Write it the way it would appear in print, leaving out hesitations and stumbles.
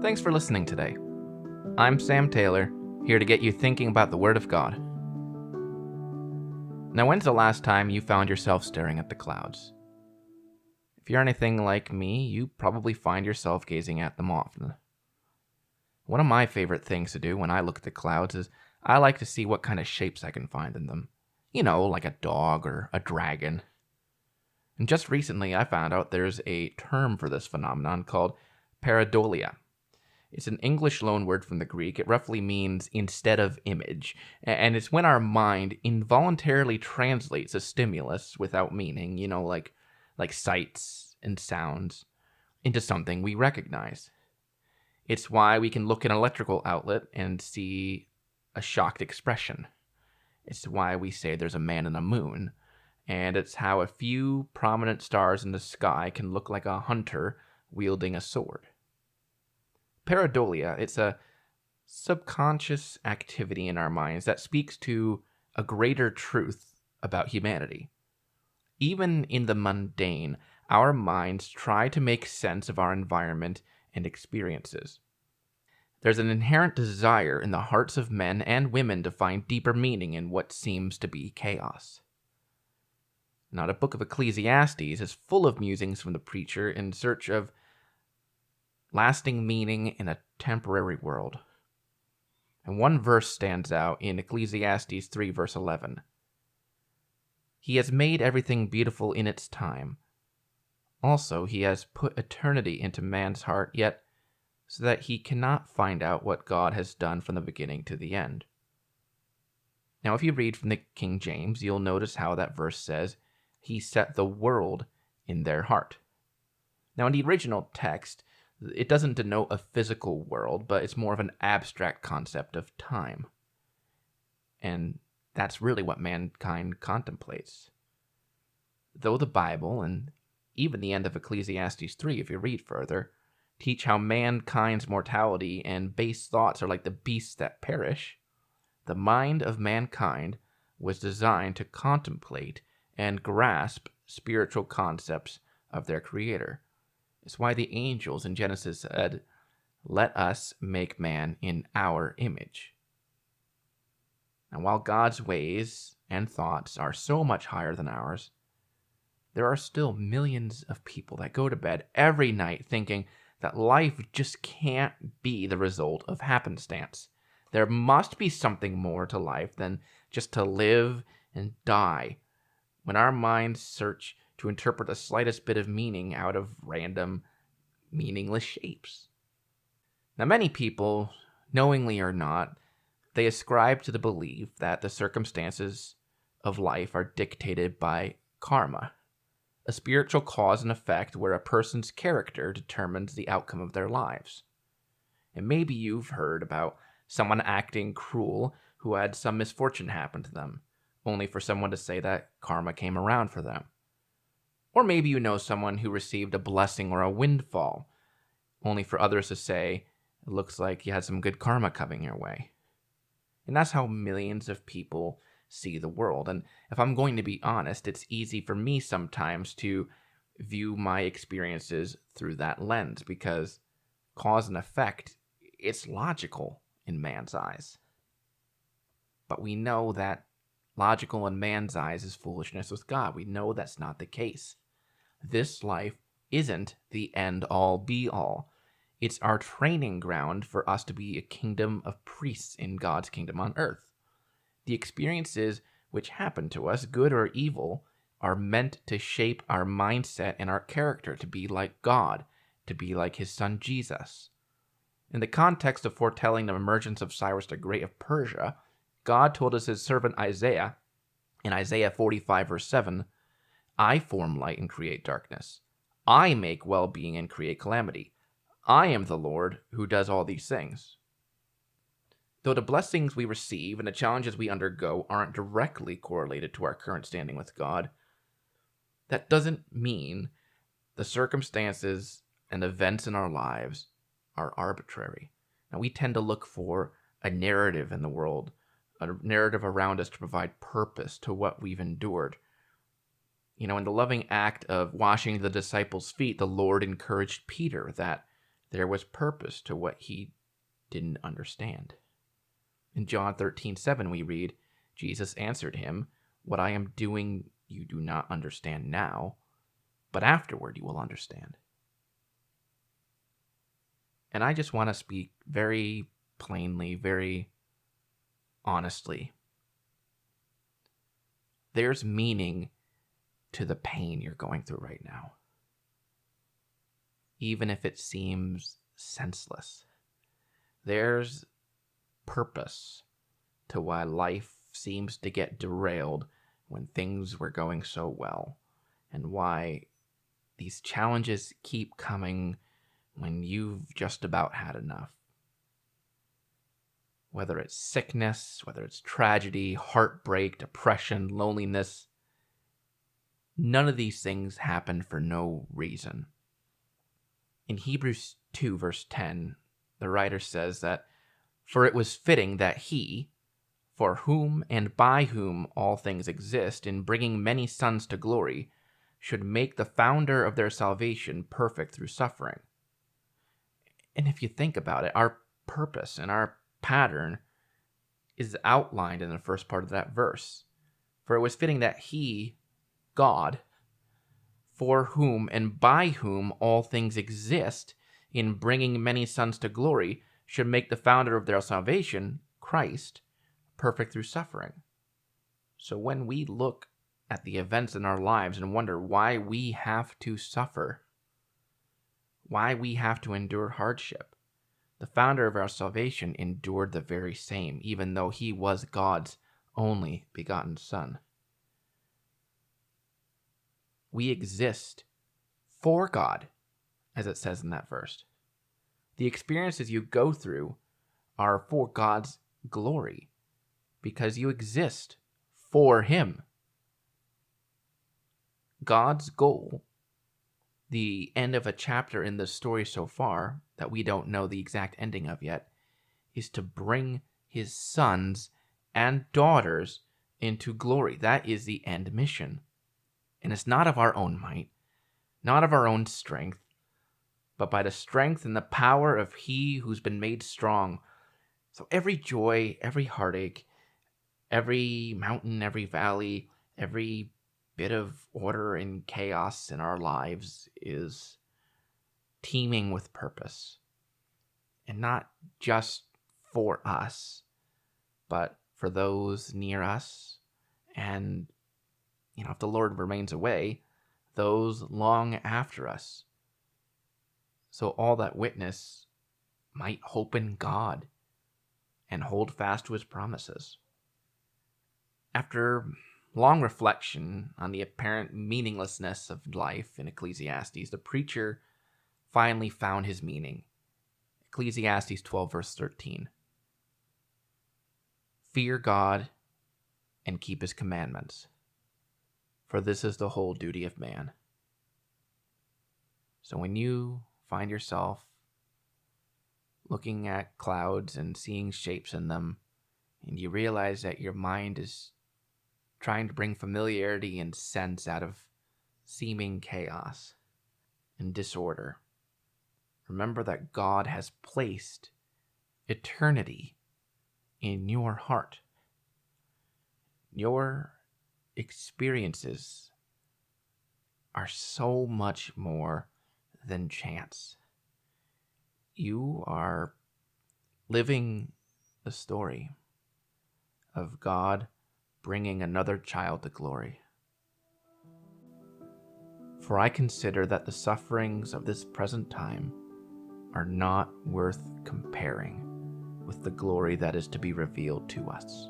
Thanks for listening today. I'm Sam Taylor, here to get you thinking about the Word of God. Now, when's the last time you found yourself staring at the clouds? If you're anything like me, you probably find yourself gazing at them often. One of my favorite things to do when I look at the clouds is I like to see what kind of shapes I can find in them. You know, like a dog or a dragon. And just recently I found out there's a term for this phenomenon called pareidolia. It's an English loanword from the Greek. It roughly means instead of image. And it's when our mind involuntarily translates a stimulus without meaning, like sights and sounds, into something we recognize. It's why we can look at an electrical outlet and see a shocked expression. It's why we say there's a man in the moon. And it's how a few prominent stars in the sky can look like a hunter wielding a sword. Pareidolia, it's a subconscious activity in our minds that speaks to a greater truth about humanity. Even in the mundane, our minds try to make sense of our environment and experiences. There's an inherent desire in the hearts of men and women to find deeper meaning in what seems to be chaos. Now, the book of Ecclesiastes is full of musings from the preacher in search of lasting meaning in a temporary world. And one verse stands out in Ecclesiastes 3 verse 11. He has made everything beautiful in its time. Also, he has put eternity into man's heart, yet so that he cannot find out what God has done from the beginning to the end. Now, if you read from the King James, you'll notice how that verse says, he set the world in their heart. Now, in the original text, it doesn't denote a physical world, but it's more of an abstract concept of time. And that's really what mankind contemplates. Though the Bible, and even the end of Ecclesiastes 3, if you read further, teach how mankind's mortality and base thoughts are like the beasts that perish, the mind of mankind was designed to contemplate and grasp spiritual concepts of their Creator. It's why the angels in Genesis said, "Let us make man in our image." And while God's ways and thoughts are so much higher than ours, there are still millions of people that go to bed every night thinking that life just can't be the result of happenstance. There must be something more to life than just to live and die. When our minds search to interpret the slightest bit of meaning out of random, meaningless shapes. Now, many people, knowingly or not, they ascribe to the belief that the circumstances of life are dictated by karma, a spiritual cause and effect where a person's character determines the outcome of their lives. And maybe you've heard about someone acting cruel who had some misfortune happen to them, only for someone to say that karma came around for them. Or maybe you know someone who received a blessing or a windfall, only for others to say, it looks like you had some good karma coming your way. And that's how millions of people see the world. And if I'm going to be honest, it's easy for me sometimes to view my experiences through that lens, because cause and effect, it's logical in man's eyes. But we know that logical in man's eyes is foolishness with God. We know that's not the case. This life isn't the end-all, be-all. It's our training ground for us to be a kingdom of priests in God's kingdom on earth. The experiences which happen to us, good or evil, are meant to shape our mindset and our character to be like God, to be like his son Jesus. In the context of foretelling the emergence of Cyrus the Great of Persia, God told us his servant Isaiah, in Isaiah 45 verse 7, I form light and create darkness. I make well-being and create calamity. I am the Lord who does all these things. Though the blessings we receive and the challenges we undergo aren't directly correlated to our current standing with God, that doesn't mean the circumstances and events in our lives are arbitrary. Now, we tend to look for a narrative in the world, a narrative around us to provide purpose to what we've endured. In the loving act of washing the disciples' feet, the Lord encouraged Peter that There was purpose to what he didn't understand. In John 13:7 we read, Jesus answered him, "What I am doing you do not understand now, but afterward you will understand." And I just want to speak very plainly, very honestly. There's meaning to the pain you're going through right now, even if it seems senseless. There's purpose to why life seems to get derailed when things were going so well, and why these challenges keep coming when you've just about had enough. Whether it's sickness, whether it's tragedy, heartbreak, depression, loneliness, none of these things happen for no reason. In Hebrews 2, verse 10, the writer says that, "For it was fitting that he, for whom and by whom all things exist, in bringing many sons to glory, should make the founder of their salvation perfect through suffering." And if you think about it, our purpose and our pattern is outlined in the first part of that verse. For it was fitting that he, God, for whom and by whom all things exist, in bringing many sons to glory, should make the founder of their salvation, Christ, perfect through suffering. So when we look at the events in our lives and wonder why we have to suffer, why we have to endure hardship, the founder of our salvation endured the very same, even though he was God's only begotten Son. We exist for God, as it says in that verse. The experiences you go through are for God's glory, because you exist for Him. God's goal, the end of a chapter in the story so far, that we don't know the exact ending of yet, is to bring His sons and daughters into glory. That is the end mission. And it's not of our own might, not of our own strength, but by the strength and the power of He who's been made strong. So every joy, every heartache, every mountain, every valley, every bit of order and chaos in our lives is teeming with purpose. And not just for us, but for those near us. And, if the Lord remains away, those long after us. So all that witness might hope in God and hold fast to His promises. After long reflection on the apparent meaninglessness of life in Ecclesiastes, the preacher finally found his meaning. Ecclesiastes 12, verse 13. "Fear God and keep His commandments, for this is the whole duty of man." So when you find yourself looking at clouds and seeing shapes in them, and you realize that your mind is trying to bring familiarity and sense out of seeming chaos and disorder, remember that God has placed eternity in your heart. Your experiences are so much more than chance. You are living the story of God bringing another child to glory. For I consider that the sufferings of this present time are not worth comparing with the glory that is to be revealed to us.